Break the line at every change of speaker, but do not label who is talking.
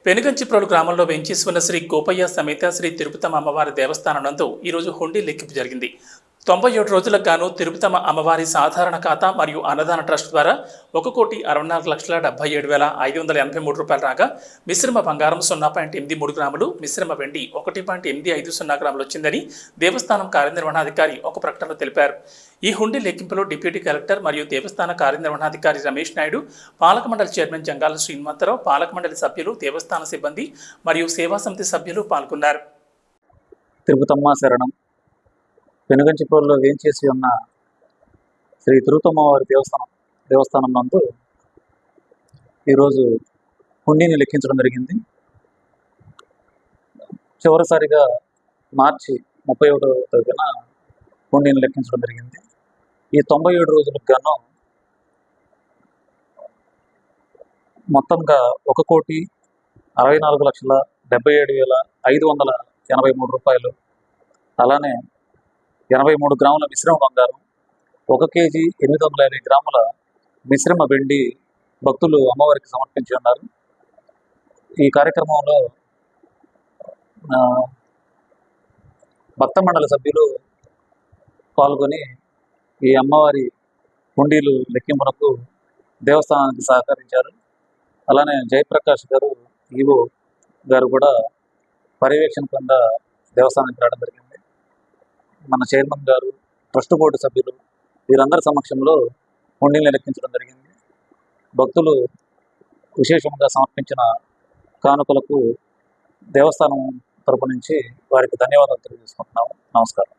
పెనుగంచిప్రోలు గ్రామంలో వేంచేసి ఉన్న శ్రీ గోపయ్య సమేత శ్రీ తిరుపతమ్మ అమ్మవారి దేవస్థానం నందు ఈరోజు హుండీ లెక్కింపు జరిగింది. 97 రోజులకు గాను తిరుపతమ్మ అమ్మవారి సాధారణ ఖాతా మరియు అన్నదాన ట్రస్ట్ ద్వారా 1,64,77,583 రూపాయలు రాగా మిశ్రమ బంగారం 0.83 గ్రాములు, మిశ్రమ వెండి 1.850 గ్రాములు వచ్చిందని దేవస్థానం కార్యనిర్వహణాధికారి ఒక ప్రకటనలో తెలిపారు. ఈ హుండీ లెక్కింపులో డిప్యూటీ కలెక్టర్ మరియు దేవస్థాన కార్యనిర్వహణాధికారి రమేష్ నాయుడు, పాలక మండలి చైర్మన్ జంగాల శ్రీనివాసరావు, పాలక మండలి సభ్యులు, దేవస్థాన సిబ్బంది మరియు సేవా సమితి సభ్యులు పాల్గొన్నారు.
తిరుపతమ్మ శరణం. పెనుగంచిప్రోలులో వేంచేసి ఉన్న శ్రీ తిరుపతమ్మవారి దేవస్థానం నందు ఈరోజు హుండీని లెక్కించడం జరిగింది. చివరిసారిగా మార్చి 31వ తేదీన హుండీని లెక్కించడం జరిగింది. ఈ 97 రోజులకు గాను మొత్తంగా 1,64,77,583 రూపాయలు, అలానే 83 గ్రాముల మిశ్రమ బంగారం, 1 కేజీ 850 గ్రాముల మిశ్రమ వెండి భక్తులు అమ్మవారికి సమర్పించి ఉన్నారు. ఈ కార్యక్రమంలో భక్త మండలి సభ్యులు పాల్గొని ఈ అమ్మవారి హుండీలు లెక్కింపునకు దేవస్థానానికి సహకరించారు. అలానే జయప్రకాష్ గారు, ఈవో గారు కూడా పర్యవేక్షణ కింద దేవస్థానానికి రావడం జరిగింది. మన చైర్మన్ గారు, ట్రస్ట్ బోర్డు సభ్యులు వీరందరి సమక్షంలో హుండీని లెక్కించడం జరిగింది. భక్తులు విశేషంగా సమర్పించిన కానుకలకు దేవస్థానం తరపు నుంచి వారికి ధన్యవాదాలు తెలియజేసుకుంటున్నాము. నమస్కారం.